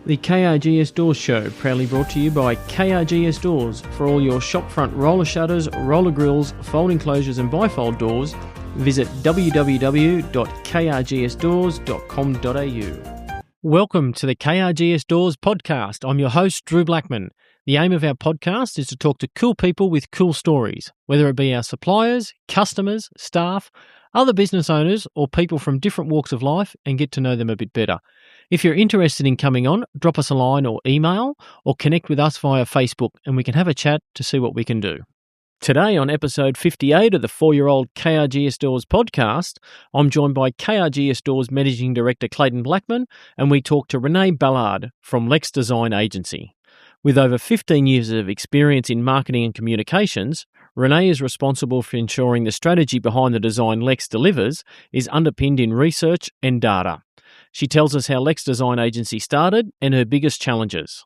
The KRGS Doors Show, proudly brought to you by KRGS Doors. For all your shopfront roller shutters, roller grills, folding closures and bifold doors, visit www.krgsdoors.com.au. Welcome to the KRGS Doors Podcast. I'm your host, Drew Blackman. The aim of our podcast is to talk to cool people with cool stories, whether it be our suppliers, customers, staff, other business owners, or people from different walks of life, and get to know them a bit better. If you're interested in coming on, drop us a line or email, or connect with us via Facebook, and we can have a chat to see what we can do. Today, on episode 58 of the 4-year-old KRGS Doors podcast, I'm joined by KRGS Doors Managing Director Clayton Blackman, and we talk to Renee Ballard from Lex Design Agency. With over 15 years of experience in marketing and communications, Renee is responsible for ensuring the strategy behind the design Lex delivers is underpinned in research and data. She tells us how Lex Design Agency started and her biggest challenges.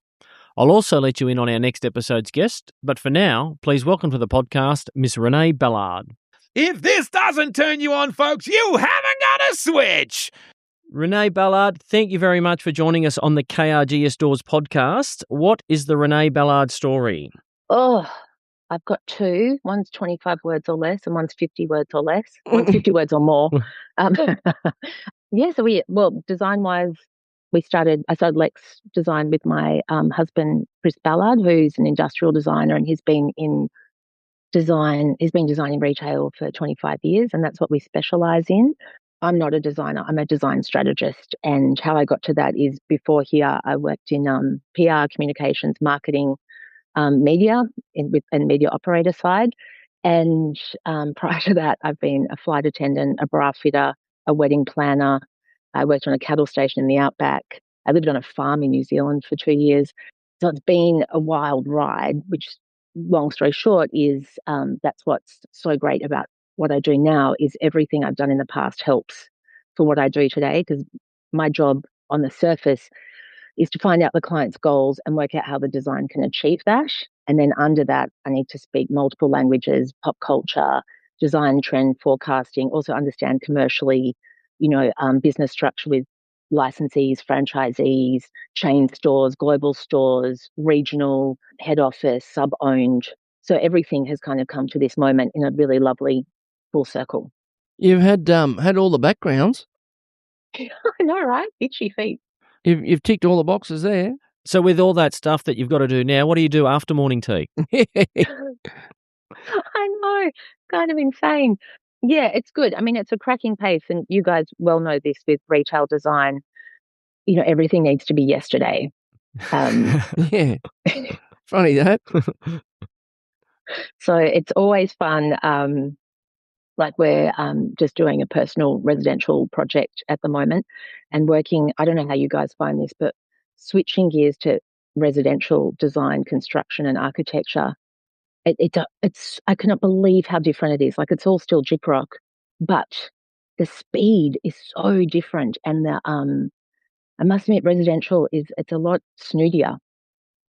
I'll also let you in on our next episode's guest, but for now, please welcome to the podcast, Miss Renee Ballard. If this doesn't turn you on, folks, you haven't got a switch! Renee Ballard, thank you very much for joining us on the KRGS Doors podcast. What is the Renee Ballard story? Oh, I've got two. One's 25 words or less and one's 50 words or less. One's 50 words or more. Design-wise, I started Lex Design with my husband, Chris Ballard, who's an industrial designer, and he's been designing retail for 25 years, and that's what we specialise in. I'm not a designer, I'm a design strategist. And how I got to that is before here, I worked in PR, communications, marketing, media, and media operator side. And prior to that, I've been a flight attendant, a bra fitter, a wedding planner. I worked on a cattle station in the outback. I lived on a farm in New Zealand for 2 years. So it's been a wild ride, which, long story short, is that's what's so great about what I do now is everything I've done in the past helps for what I do today, because my job on the surface is to find out the client's goals and work out how the design can achieve that. And then under that, I need to speak multiple languages, pop culture, design trend forecasting, also understand commercially, business structure with licensees, franchisees, chain stores, global stores, regional, head office, sub-owned. So everything has kind of come to this moment in a really lovely full circle. You've had all the backgrounds. I know, right? Itchy feet. You've ticked all the boxes there. So with all that stuff that you've got to do now, what do you do after morning tea? I know, kind of insane. Yeah, it's good. I mean, it's a cracking pace, and you guys well know this with retail design. Everything needs to be yesterday. Yeah, funny that. So it's always fun. Like we're just doing a personal residential project at the moment and working, I don't know how you guys find this, but switching gears to residential design, construction and architecture, it's I cannot believe how different it is. Like it's all still gyprock, but the speed is so different. And I must admit, residential it's a lot snootier.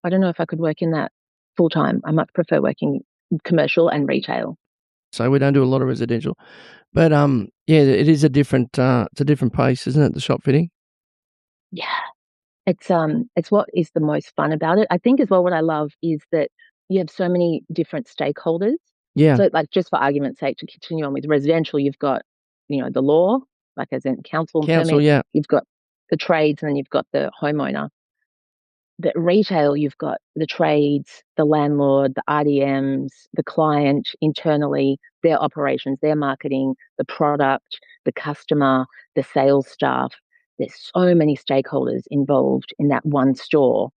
I don't know if I could work in that full time. I much prefer working commercial and retail. So we don't do a lot of residential, but it is a different pace, isn't it? The shop fitting. Yeah, it's what is the most fun about it. I think as well, what I love is that you have so many different stakeholders. Yeah. So like just for argument's sake, to continue on with residential, you've got the law, like as in council, permit. Yeah. You've got the trades, and then you've got the homeowner. The retail, you've got the trades, the landlord, the RDMs, the client internally, their operations, their marketing, the product, the customer, the sales staff. There's so many stakeholders involved in that one store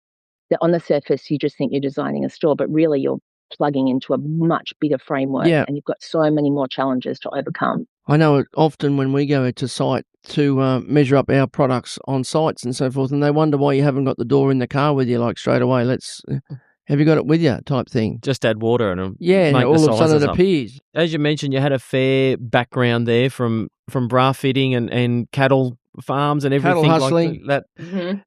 that on the surface, you just think you're designing a store, but really you're plugging into a much bigger framework, and you've got so many more challenges to overcome. I know often when we go to site to measure up our products on sites and so forth, and they wonder why you haven't got the door in the car with you, like straight away. Have you got it with you type thing? Just add water and make all of a sudden it appears. As you mentioned, you had a fair background there from bra fitting and cattle farms and everything cattle hustling. Like that. Mm-hmm.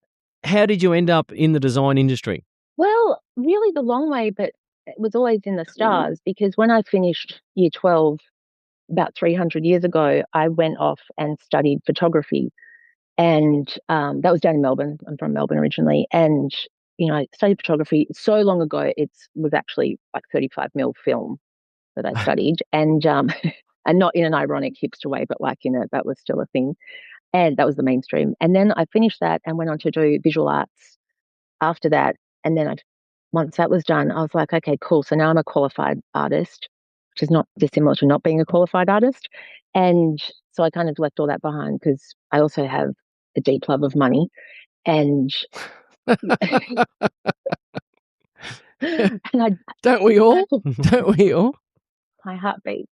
How did you end up in the design industry? Well, really the long way, but it was always in the stars, because when I finished year 12, about 300 years ago, I went off and studied photography. And that was down in Melbourne. I'm from Melbourne originally. And, I studied photography so long ago. It was actually like 35mm film that I studied. And and not in an ironic hipster way, but like that was still a thing. And that was the mainstream. And then I finished that and went on to do visual arts after that. And then once that was done, I was like, okay, cool. So now I'm a qualified artist, which is not dissimilar to not being a qualified artist. And so I kind of left all that behind because I also have a deep love of money. And and Don't we all? Don't we all? my heartbeat.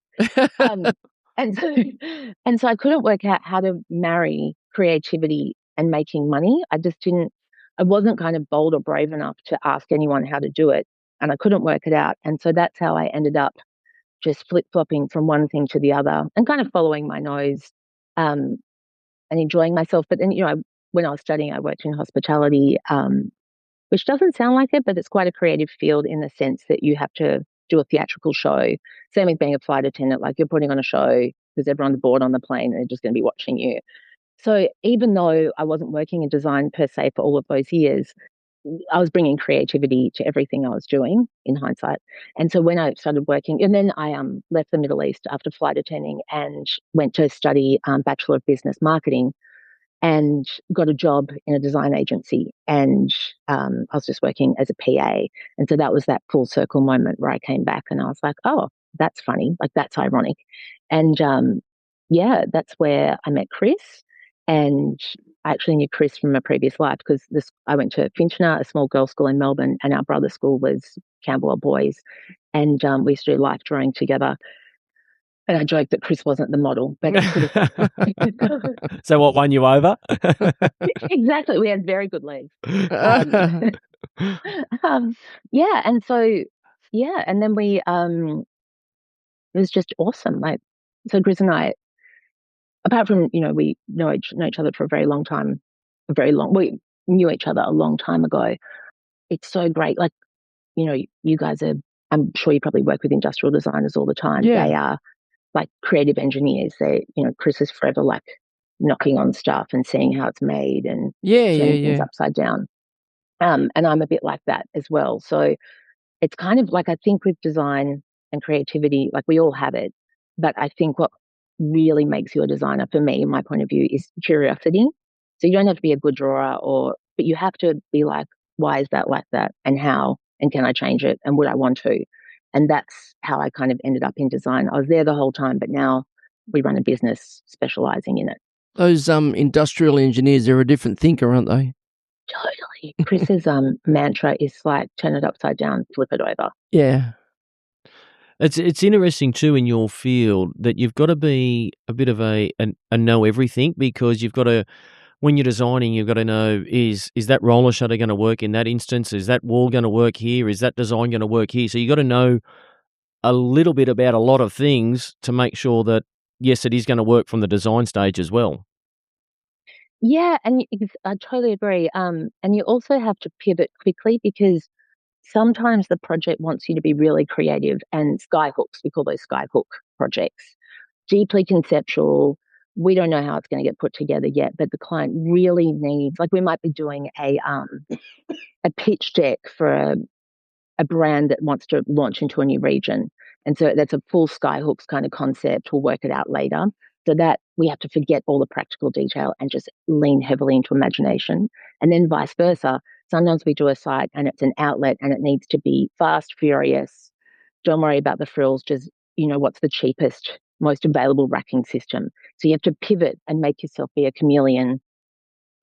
And so I couldn't work out how to marry creativity and making money. I wasn't kind of bold or brave enough to ask anyone how to do it, and I couldn't work it out. And so that's how I ended up just flip-flopping from one thing to the other and kind of following my nose, and enjoying myself. But then, when I was studying, I worked in hospitality, which doesn't sound like it, but it's quite a creative field in the sense that you have to do a theatrical show. Same with being a flight attendant, like you're putting on a show because everyone's bored on the plane and they're just going to be watching you. So even though I wasn't working in design per se for all of those years, I was bringing creativity to everything I was doing in hindsight. And so when I started working, and then I left the Middle East after flight attending and went to study Bachelor of Business Marketing, and got a job in a design agency. And I was just working as a PA. And so that was that full circle moment where I came back and I was like, oh, that's funny. Like, that's ironic. And that's where I met Chris. And I actually knew Chris from a previous life because I went to Finchner, a small girls' school in Melbourne, and our brother's school was Camberwell Boys. And we used to do life drawing together. And I joked that Chris wasn't the model, but So what won you over? Exactly. We had very good legs. And so, and then it was just awesome. Like, so Chris and I, apart from, we know each other for a very long time, we knew each other a long time ago. It's so great. Like, you guys I'm sure you probably work with industrial designers all the time. Yeah. They are like creative engineers. Chris is forever like knocking on stuff and seeing how it's made and turning things upside down. And I'm a bit like that as well. So it's kind of like, I think with design and creativity, like we all have it, but I think what really makes you a designer, for me, in my point of view, is curiosity. So you don't have to be a good drawer, but you have to be like, why is that like that? And how? And can I change it? And would I want to? And that's how I kind of ended up in design. I was there the whole time, but now we run a business specializing in it. Those industrial engineers, they're a different thinker, aren't they? Totally. Chris's mantra is like, turn it upside down, flip it over. Yeah. It's interesting too in your field that you've got to be a bit of a know everything, because you've got to, when you're designing, you've got to know, is that roller shutter going to work in that instance? Is that wall going to work here? Is that design going to work here? So you've got to know a little bit about a lot of things to make sure that, yes, it is going to work from the design stage as well. Yeah, and I totally agree. And you also have to pivot quickly because sometimes the project wants you to be really creative, and skyhooks, we call those skyhook projects, deeply conceptual. We don't know how it's going to get put together yet, but the client really needs, like, we might be doing a pitch deck for a brand that wants to launch into a new region. And so that's a full skyhooks kind of concept. We'll work it out later. So that we have to forget all the practical detail and just lean heavily into imagination. And then vice versa. Sometimes we do a site and it's an outlet and it needs to be fast, furious. Don't worry about the frills. Just, what's the cheapest, most available racking system. So you have to pivot and make yourself be a chameleon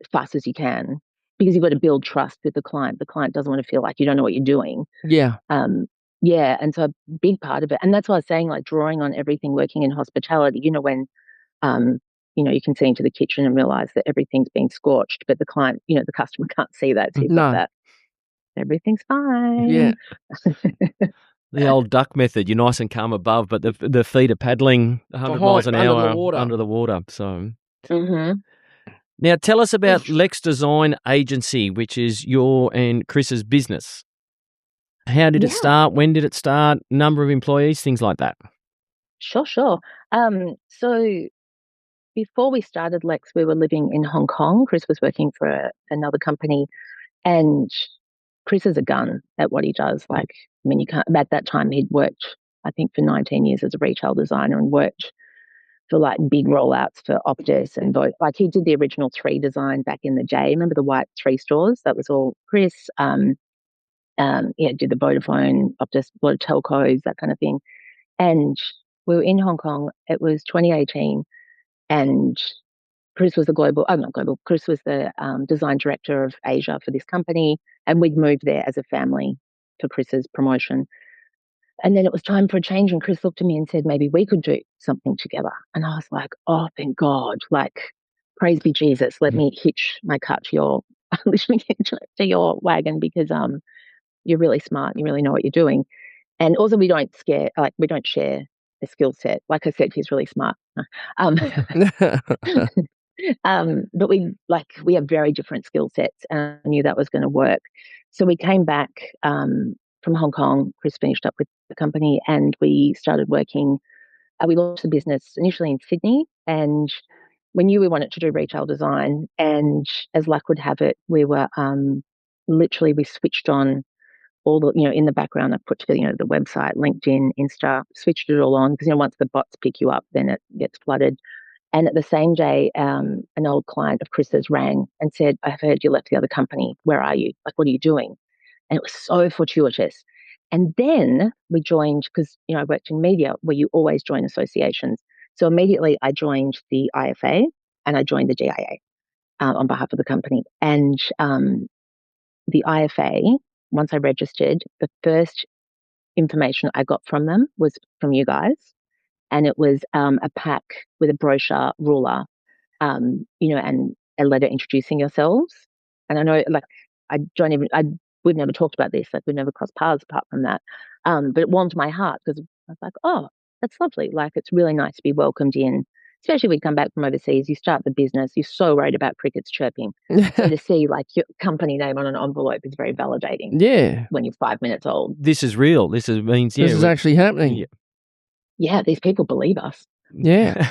as fast as you can, because you've got to build trust with the client. The client doesn't want to feel like you don't know what you're doing. Yeah. And so a big part of it, and that's why I was saying, like, drawing on everything working in hospitality, when you can see into the kitchen and realize that everything's been scorched, but the client, the customer can't see that. So you've got that. Everything's fine. Yeah. The old duck method. You're nice and calm above, but the feet are paddling 100 miles an hour under the water. So, Now tell us about Lex Design Agency, which is your and Chris's business. How did it start? When did it start? Number of employees, things like that. Sure. So, before we started Lex, we were living in Hong Kong. Chris was working for another company, and Chris is a gun at what he does. Like, I mean, you can't. At that time, he'd worked, I think, for 19 years as a retail designer and worked for like big rollouts for Optus and like he did the original 3 design back in the day. Remember the white 3 stores? That was all Chris. Did the Vodafone, Optus, a lot of telcos, that kind of thing. And we were in Hong Kong. It was 2018, and Chris was Chris was the design director of Asia for this company, and we'd moved there as a family for Chris's promotion. And then it was time for a change, and Chris looked at me and said, maybe we could do something together. And I was like, oh, thank God. Like, praise be Jesus. Let me hitch my cut to your, to your wagon, because you're really smart. You really know what you're doing. And also we don't share a skill set. Like I said, he's really smart. But we have very different skill sets, and I knew that was going to work. So we came back from Hong Kong. Chris finished up with the company, and we started working. We launched the business initially in Sydney, and we knew we wanted to do retail design. And as luck would have it, we were we switched on all the, in the background, I put together, the website, LinkedIn, Insta, switched it all on, because, once the bots pick you up, then it gets flooded. And at the same day, an old client of Chris's rang and said, I've heard you left the other company. Where are you? Like, what are you doing? And it was so fortuitous. And then we joined, because, I worked in media where you always join associations. So immediately I joined the IFA and I joined the DIA on behalf of the company. And the IFA, once I registered, the first information I got from them was from you guys. And it was a pack with a brochure, ruler, and a letter introducing yourselves. And I know, we've never talked about this, like we've never crossed paths apart from that. But it warmed my heart, because I was like, oh, that's lovely. Like, it's really nice to be welcomed in, especially when you come back from overseas, you start the business, you're so worried about crickets chirping. So to see like your company name on an envelope is very validating. Yeah. When you're 5 minutes old. This is real. This is actually happening. Yeah, these people believe us. Yeah.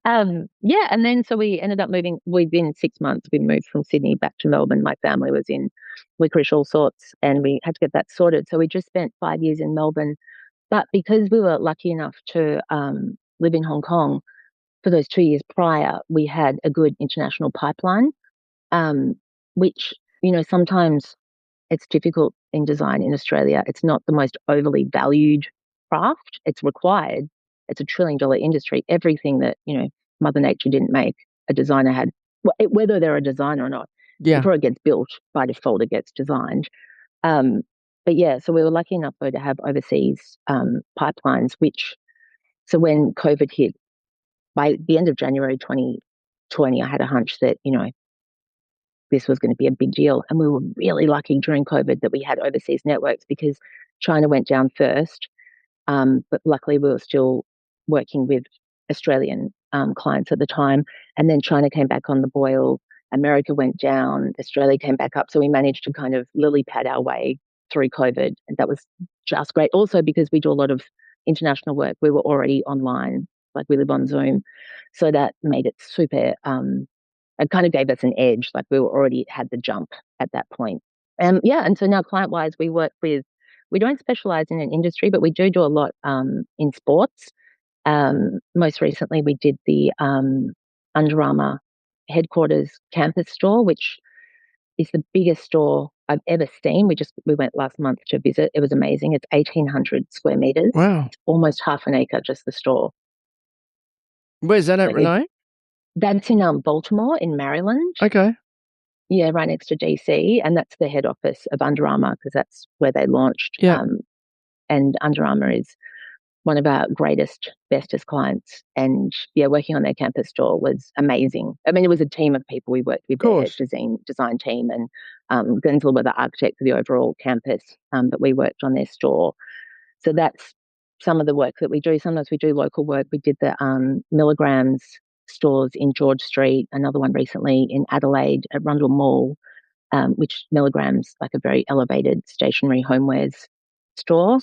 And then so we ended up moving. Within 6 months, we moved from Sydney back to Melbourne. My family was in licorice, all sorts, and we had to get that sorted. So we just spent 5 years in Melbourne. But because we were lucky enough to live in Hong Kong for those 2 years prior, we had a good international pipeline, which, sometimes it's difficult in design in Australia. It's not the most overly valued craft. It's required. It's $1 trillion industry. Everything that, Mother Nature didn't make, a designer had, whether they're a designer or not. Yeah. Before it gets built, by default, it gets designed. But yeah, so we were lucky enough though to have overseas pipelines, so when COVID hit, by the end of January 2020, I had a hunch that, this was going to be a big deal. And we were really lucky during COVID that we had overseas networks, because China went down first. But luckily we were still working with Australian clients at the time. And then China came back on the boil. America went down. Australia came back up. So we managed to kind of lily pad our way through COVID. And that was just great. Also, because we do a lot of international work, we were already online, like we live on Zoom. So that made it super, it kind of gave us an edge. Like we were already had the jump at that point. And so now client-wise, we don't specialize in an industry, but we do a lot in sports. Most recently, we did the Under Armour headquarters campus store, which is the biggest store I've ever seen. We went last month to visit. It was amazing. It's 1,800 square meters. Wow. It's almost half an acre, just the store. Where's that at, Renee? That's in Baltimore, in Maryland. Okay. Yeah, right next to DC, and that's the head office of Under Armour, because that's where they launched. Yeah. And Under Armour is one of our greatest, bestest clients. And working on their campus store was amazing. I mean, it was a team of people. We worked with their design team, and Gensel were the architect for the overall campus, but we worked on their store. So that's some of the work that we do. Sometimes we do local work. We did the Milligrams stores in George Street, another one recently in Adelaide at Rundle Mall, which Milligrams, like a very elevated stationary homewares store,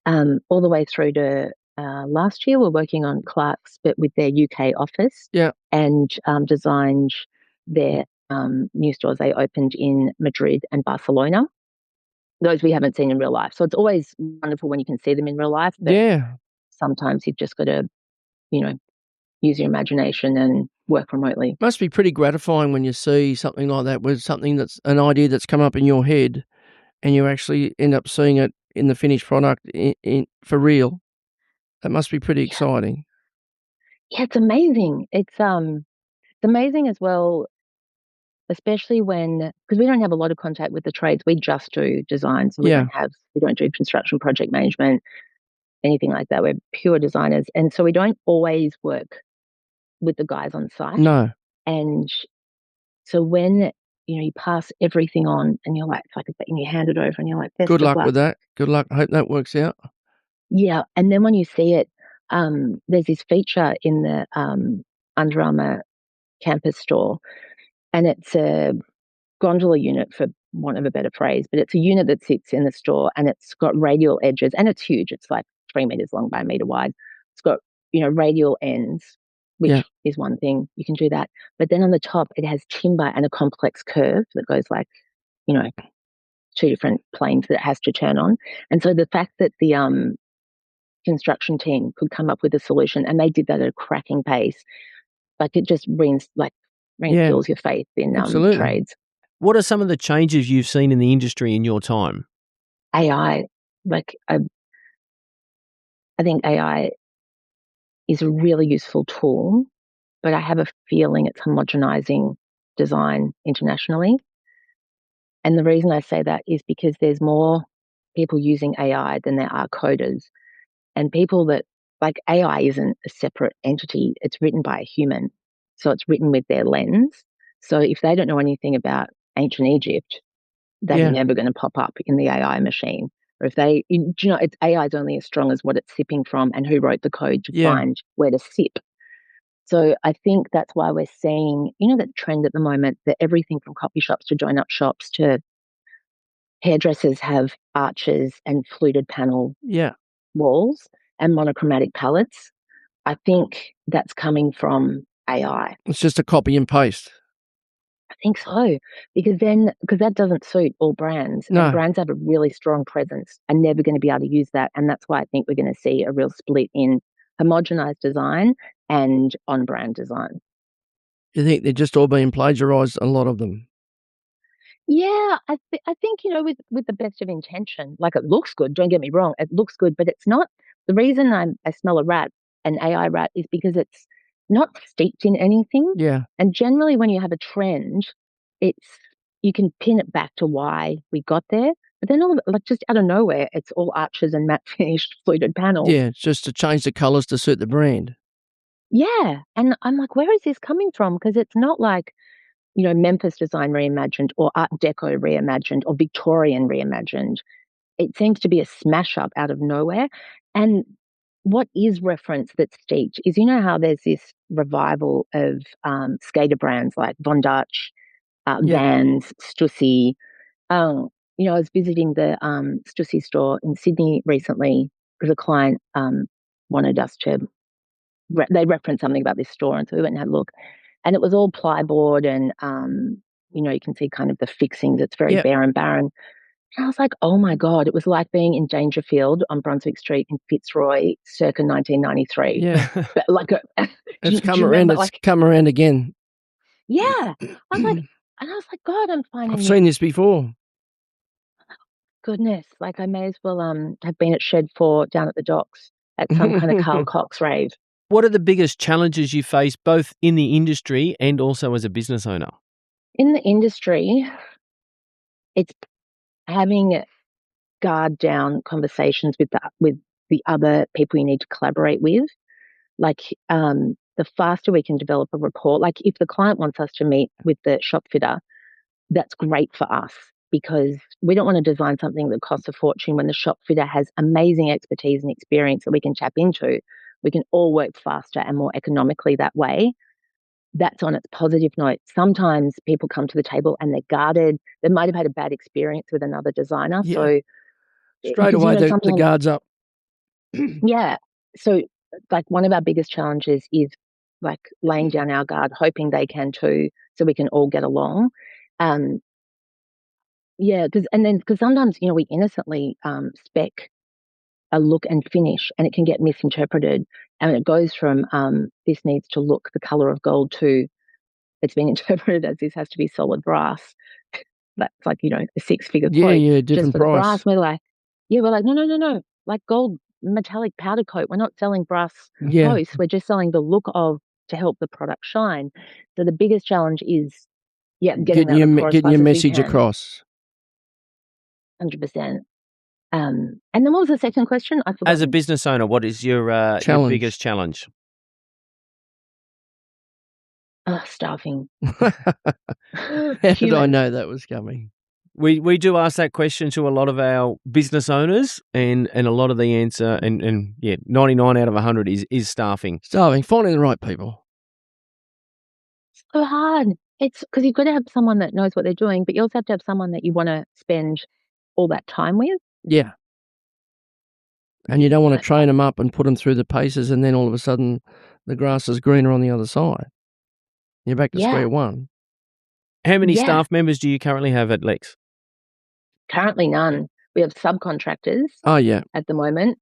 all the way through to last year. We're working on Clark's, but with their UK office. Yeah. And designed their new stores they opened in Madrid and Barcelona. Those we haven't seen in real life. So it's always wonderful when you can see them in real life. But Yeah. sometimes you've just got to, use your imagination and work remotely. Must be pretty gratifying when you see something like that, with something that's an idea that's come up in your head and you actually end up seeing it in the finished product in for real. That must be pretty exciting. Yeah, it's amazing. It's amazing as well, especially because we don't have a lot of contact with the trades. We just do design, so we don't do construction project management, anything like that. We're pure designers, and so we don't always work with the guys on site. No. And so when you pass everything on, and you're like, and you hand it over, and you're like, best Good of luck with that. Good luck. I hope that works out. Yeah, and then when you see it, there's this feature in the Under Armour campus store, and it's a gondola unit, for want of a better phrase, but it's a unit that sits in the store, and it's got radial edges, and it's huge. It's like 3 meters long by a meter wide. It's got radial ends, which is one thing. You can do that, but then on the top it has timber and a complex curve that goes like 2 different planes that it has to turn on. And so the fact that the construction team could come up with a solution, and they did that at a cracking pace, it just reinstills your faith in trades. What are some of the changes you've seen in the industry in your time? AI, I think AI is a really useful tool, but I have a feeling it's homogenizing design internationally. And the reason I say that is because there's more people using AI than there are coders. And people that, AI isn't a separate entity. It's written by a human. So it's written with their lens. So if they don't know anything about ancient Egypt, they're never going to pop up in the AI machine. Or if it's AI is only as strong as what it's sipping from and who wrote the code to find where to sip. So I think that's why we're seeing, that trend at the moment, that everything from coffee shops to join-up shops to hairdressers have arches and fluted panel walls and monochromatic palettes. I think that's coming from AI. It's just a copy and paste. I think so, because that doesn't suit all brands. No. And brands have a really strong presence are never going to be able to use that. And that's why I think we're going to see a real split in homogenized design and on-brand design. You think they're just all being plagiarized, a lot of them? Yeah, I think, with the best of intention, it looks good, don't get me wrong, it looks good, but it's not. The reason I smell a rat, an AI rat, is because it's not steeped in anything. Yeah. And generally when you have a trend, you can pin it back to why we got there. But then just out of nowhere, it's all arches and matte finished fluted panels. Yeah, it's just to change the colours to suit the brand. Yeah. And I'm like, where is this coming from? Because it's not like, Memphis design reimagined or Art Deco reimagined or Victorian reimagined. It seems to be a smash up out of nowhere. And what is referenced that's steeped is, how there's this revival of skater brands like Von Dutch, Vans, Stussy. I was visiting the Stussy store in Sydney recently because a client wanted us to, they referenced something about this store, and so we went and had a look. And it was all plyboard and, you can see kind of the fixings. It's very bare and barren. And I was like, oh, my God, it was like being in Dangerfield on Brunswick Street in Fitzroy circa 1993. Yeah. But It's come around. It's come around again. Yeah. I was like, God, I'm finding I've seen this before. Goodness. I may as well have been at Shed 4 down at the docks at some kind of Carl Cox rave. What are the biggest challenges you face both in the industry and also as a business owner? In the industry, it's having guard down conversations with the other people you need to collaborate with. The faster we can develop a rapport, if the client wants us to meet with the shop fitter, that's great for us, because we don't want to design something that costs a fortune when the shop fitter has amazing expertise and experience that we can tap into. We can all work faster and more economically that way. That's on its positive note. Sometimes people come to the table and they're guarded. They might have had a bad experience with another designer. Yeah. So straight away, the guard's up. Yeah. so like one of our biggest challenges is like laying down our guard, hoping they can too, so we can all get along. Yeah, because sometimes, we innocently spec a look and finish, and it can get misinterpreted, and it goes from this needs to look the color of gold to it's been interpreted as this has to be solid brass. That's like, a six-figure quote Yeah, just different for the price. brass. We're like, no, like gold metallic powder coat. We're not selling brass Yeah, posts. We're just selling the look of to help the product shine. So the biggest challenge is, getting that across getting as your we message can. across. 100%. And then what was the second question? I forgot. As a business owner, what is your biggest challenge? Staffing. How did I know that was coming? We do ask that question to a lot of our business owners, and a lot of the answer, and 99 out of 100 is staffing. Finding the right people. So hard. It's because you've got to have someone that knows what they're doing, but you also have to have someone that you want to spend all that time with. Yeah. And you don't want to train them up and put them through the paces, and then all of a sudden the grass is greener on the other side. You're back to square one. How many staff members do you currently have at Lex? Currently none. We have subcontractors. Oh, yeah. At the moment.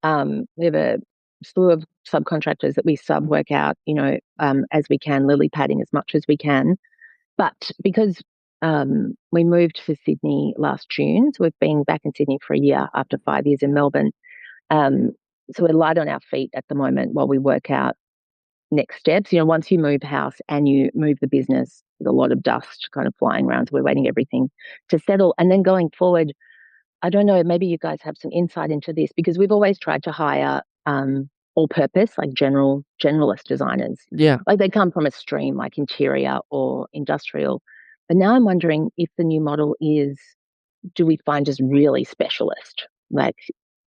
We have a slew of subcontractors that we sub-work out, as we can, lily padding as much as we can. But because we moved to Sydney last June, so we've been back in Sydney for a year after 5 years in Melbourne. So we're light on our feet at the moment while we work out next steps. Once you move house and you move the business, there's a lot of dust kind of flying around. So we're waiting everything to settle. And then going forward, I don't know, maybe you guys have some insight into this, because we've always tried to hire all-purpose, like generalist designers. Yeah. Like they come from a stream like interior or industrial. But now I'm wondering if the new model is, do we find just really specialist, like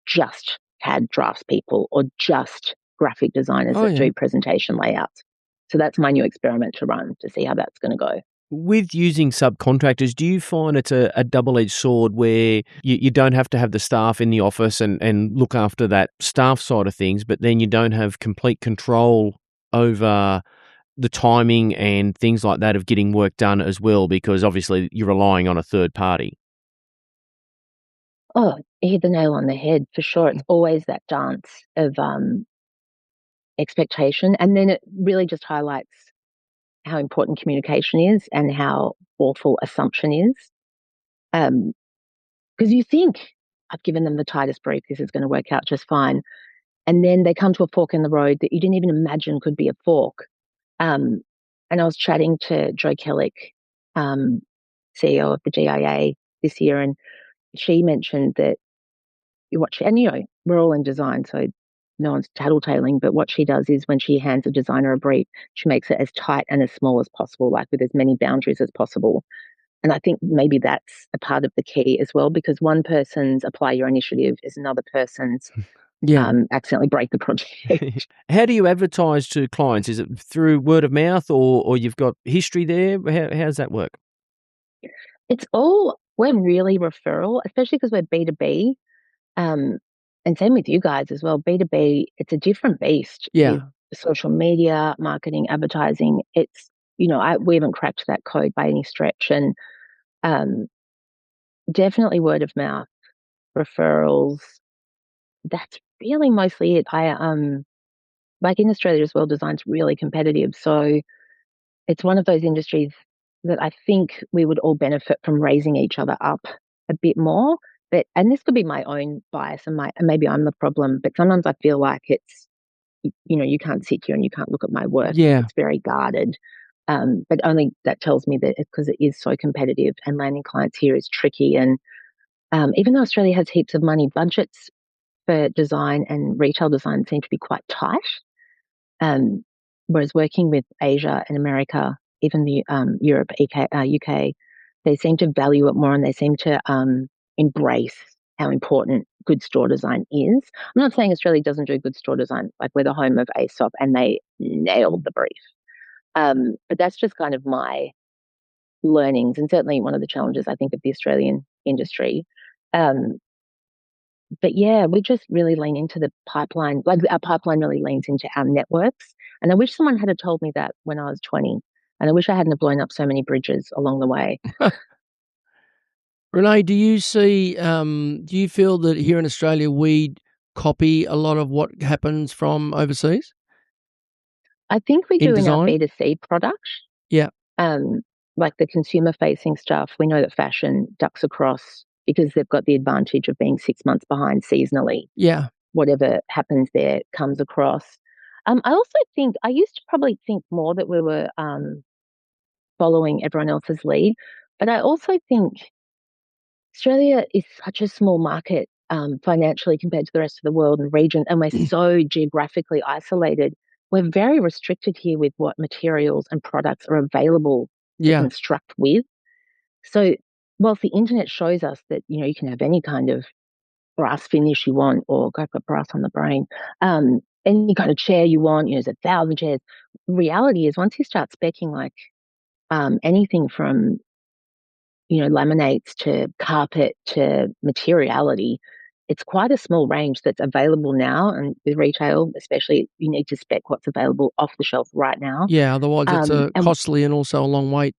just CAD draftspeople or just graphic designers that do presentation layouts? So that's my new experiment to run to see how that's going to go. With using subcontractors, do you find it's a double-edged sword where you don't have to have the staff in the office and look after that staff side of things, but then you don't have complete control over the timing and things like that of getting work done as well, because obviously you're relying on a third party? Oh, you hit the nail on the head for sure. It's always that dance of expectation. And then it really just highlights how important communication is and how awful assumption is. Because you think, I've given them the tightest brief, this is going to work out just fine. And then they come to a fork in the road that you didn't even imagine could be a fork. And I was chatting to Joe Kellick, CEO of the GIA this year, and she mentioned that we're all in design, so no one's tattletaling, but what she does is when she hands a designer a brief, she makes it as tight and as small as possible, like with as many boundaries as possible. And I think maybe that's a part of the key as well, because one person's apply your initiative is another person's accidentally break the project. How do you advertise to clients? Is it through word of mouth or you've got history there? How does that work? We're really referral, especially because we're B2B. And same with you guys as well. B2B, it's a different beast. Yeah. Social media, marketing, advertising. It's, we haven't cracked that code by any stretch. And definitely word of mouth, referrals. That's really mostly it. Like in Australia as well, design's really competitive. So it's one of those industries that I think we would all benefit from raising each other up a bit more. And this could be my own bias and maybe I'm the problem, but sometimes I feel like it's, you can't sit here and you can't look at my work. Yeah. It's very guarded. But only that tells me that because it is so competitive and landing clients here is tricky. And even though Australia has heaps of money, budgets for design and retail design seem to be quite tight. Whereas working with Asia and America, even the Europe, UK, they seem to value it more and they seem to embrace how important good store design is. I'm not saying Australia doesn't do good store design, like we're the home of ASOP and they nailed the brief. But that's just kind of my learnings and certainly one of the challenges I think of the Australian industry. But yeah, we just really lean into the pipeline. Like our pipeline really leans into our networks. And I wish someone had told me that when I was 20. And I wish I hadn't have blown up so many bridges along the way. Renee, do you feel that here in Australia we copy a lot of what happens from overseas? I think we In do in our design? B2C products. Yeah. Like the consumer facing stuff. We know that fashion ducks across because they've got the advantage of being 6 months behind seasonally. Yeah. Whatever happens there comes across. I also think I used to probably think more that we were following everyone else's lead, but I also think Australia is such a small market financially compared to the rest of the world and region, and we're so geographically isolated. We're very restricted here with what materials and products are available to construct with. So whilst the internet shows us that, you can have any kind of brass finish you want, or go for brass on the brain, any kind of chair you want, there's 1,000 chairs. Reality is once you start speccing like anything from, laminates to carpet to materiality, it's quite a small range that's available now. And with retail, especially, you need to spec what's available off the shelf right now. Yeah, otherwise it's costly and also a long wait.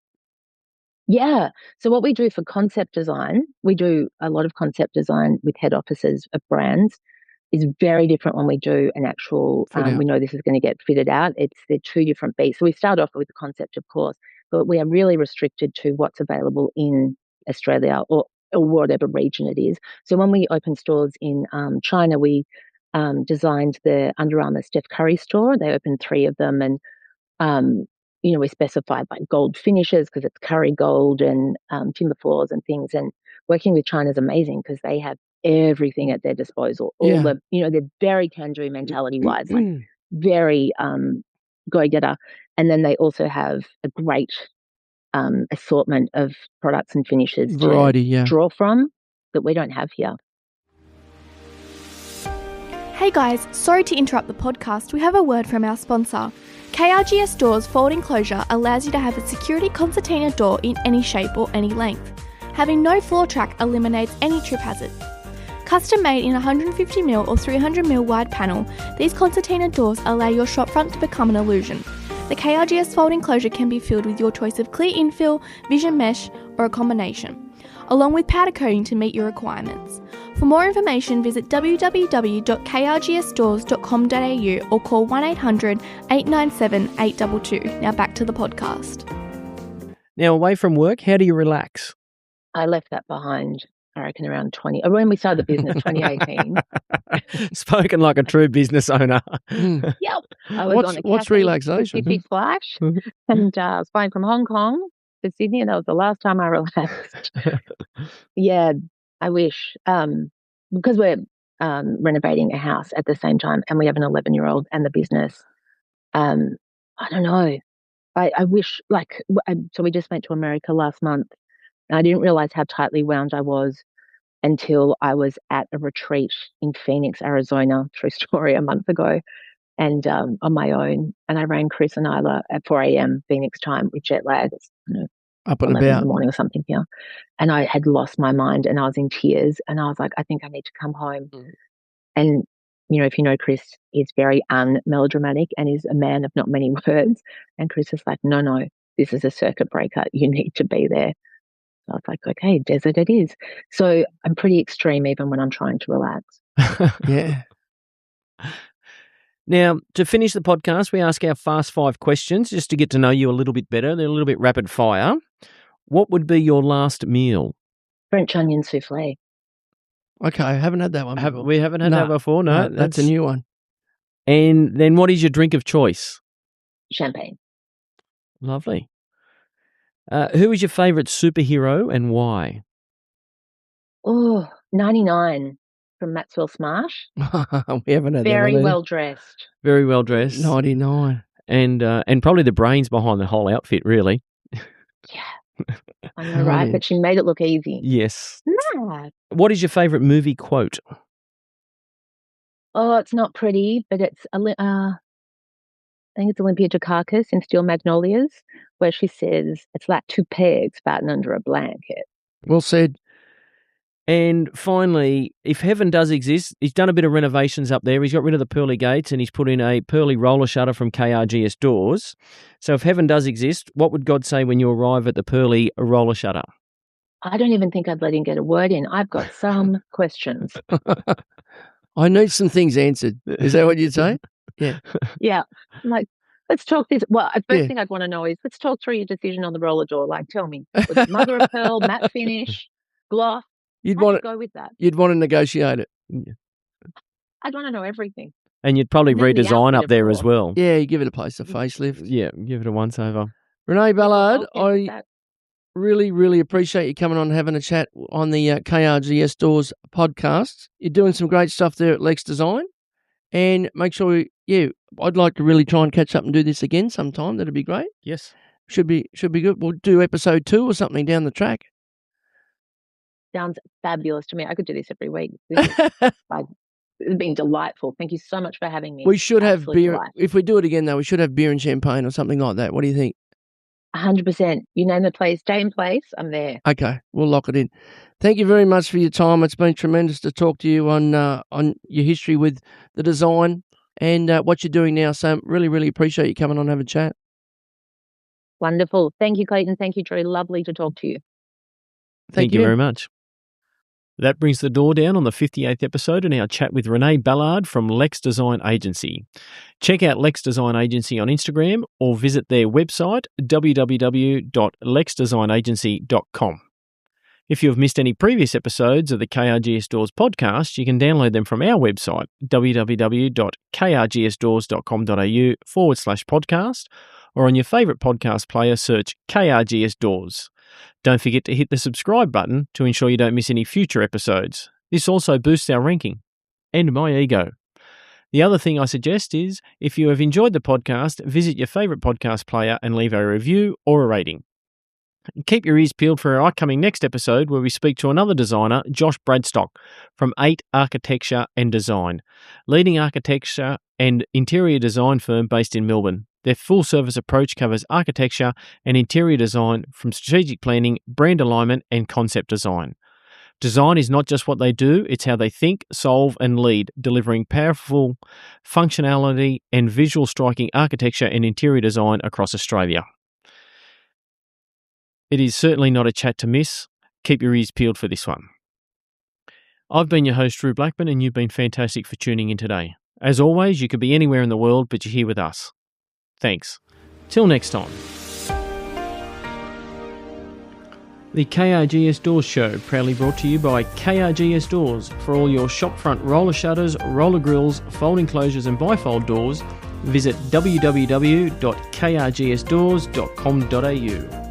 Yeah. So what we do for concept design, we do a lot of concept design with head offices of brands, is very different when we do an actual, we know this is going to get fitted out. They're two different beasts. So we start off with the concept, of course, but we are really restricted to what's available in Australia or whatever region it is. So when we open stores in China, we designed the Under Armour Steph Curry store. They opened 3 of them, and we specified like gold finishes because it's curry gold and timber floors and things. And working with China is amazing because they have everything at their disposal. All the, they're very can-do mentality wise, like very go-getter. And then they also have a great assortment of products and finishes to draw from that we don't have here. Hey guys, sorry to interrupt the podcast. We have a word from our sponsor. KRGS Doors folding closure allows you to have a security concertina door in any shape or any length. Having no floor track eliminates any trip hazard. Custom made in 150mm or 300mm wide panel, these concertina doors allow your shop front to become an illusion. The KRGS folding closure can be filled with your choice of clear infill, vision mesh, or a combination, along with powder coating to meet your requirements. For more information, visit www.krgsdoors.com.au or call 1800 897 822. Now back to the podcast. Now, away from work, how do you relax? I left that behind, I reckon, around when we started the business, 2018. Spoken like a true business owner. Yep. I was what's relaxation? Pacific flight, and I was flying from Hong Kong to Sydney, and that was the last time I relaxed. Yeah, I wish. Because we're renovating a house at the same time, and we have an 11-year-old and the business. I don't know. I wish, so we just went to America last month, and I didn't realize how tightly wound I was until I was at a retreat in Phoenix, Arizona, true story, a month ago, and on my own. And I rang Chris and Isla at 4 a.m. Phoenix time with jet lag. Up and 11 about in the morning or something here. And I had lost my mind and I was in tears, and I was like, I think I need to come home. And, if you know Chris, he's very unmelodramatic and is a man of not many words. And Chris is like, no, this is a circuit breaker. You need to be there. So I was like, okay, desert it is. So I'm pretty extreme even when I'm trying to relax. Yeah. Now, to finish the podcast, we ask our fast 5 questions just to get to know you a little bit better. They're a little bit rapid fire. What would be your last meal? French onion souffle. Okay, I haven't had that one before. We haven't had that before, no. That's a new one. And then what is your drink of choice? Champagne. Lovely. Who is your favourite superhero and why? Oh, 99 from Maxwell Smart. We haven't had that one. Very well dressed. Very well dressed. 99. And probably the brains behind the whole outfit, really. Yeah. I know, right? But she made it look easy. Yes. Mad. What is your favourite movie quote? Oh, it's not pretty, but it's I think it's Olympia Dukakis in Steel Magnolias, where she says, it's like 2 pegs fighting under a blanket. Well said. And finally, if heaven does exist, he's done a bit of renovations up there. He's got rid of the pearly gates and he's put in a pearly roller shutter from KRGS Doors. So if heaven does exist, what would God say when you arrive at the pearly roller shutter? I don't even think I'd let him get a word in. I've got some questions. I need some things answered. Is that what you'd say? Yeah. Yeah. Like, let's talk this. Well, first thing I'd want to know is, let's talk through your decision on the roller door. Like, tell me, was it mother of pearl, matte finish, gloss? You'd How'd want you go with that? You'd want to negotiate it. I'd want to know everything. And you'd probably And then the redesign outfit, up of there as course. well. Yeah, you give it a place, a facelift. Yeah, give it a once-over. Renee Ballard, Well, yes, I that- really, really appreciate you coming on and having a chat on the KRGS Doors podcast. You're doing some great stuff there at Lex Design. And make sure, I'd like to really try and catch up and do this again sometime. That'd be great. Yes. Should be good. We'll do episode 2 or something down the track. Sounds fabulous to me. I could do this every week. This it's been delightful. Thank you so much for having me. We should have Absolute beer. delight. If we do it again, though, we should have beer and champagne or something like that. What do you think? 100%. You name the place, day and place, I'm there. Okay, we'll lock it in. Thank you very much for your time. It's been tremendous to talk to you on your history with the design and what you're doing now. So really, really appreciate you coming on and have a chat. Wonderful. Thank you, Clayton. Thank you, Drew. Lovely to talk to you. Thank you very much. That brings the door down on the 58th episode in our chat with Renee Ballard from Lex Design Agency. Check out Lex Design Agency on Instagram or visit their website, www.lexdesignagency.com. If you have missed any previous episodes of the KRGS Doors podcast, you can download them from our website, www.krgsdoors.com.au/podcast, or on your favourite podcast player, search KRGS Doors. Don't forget to hit the subscribe button to ensure you don't miss any future episodes. This also boosts our ranking and my ego. The other thing I suggest is, if you have enjoyed the podcast, visit your favourite podcast player and leave a review or a rating. Keep your ears peeled for our upcoming next episode where we speak to another designer, Josh Bradstock, from 8 Architecture and Design, leading architecture and interior design firm based in Melbourne. Their full-service approach covers architecture and interior design from strategic planning, brand alignment, and concept design. Design is not just what they do, it's how they think, solve, and lead, delivering powerful functionality and visual striking architecture and interior design across Australia. It is certainly not a chat to miss. Keep your ears peeled for this one. I've been your host, Drew Blackman, and you've been fantastic for tuning in today. As always, you could be anywhere in the world, but you're here with us. Thanks. Till next time. The KRGS Doors Show, proudly brought to you by KRGS Doors. For all your shopfront roller shutters, roller grills, folding closures and bifold doors, visit www.krgsdoors.com.au.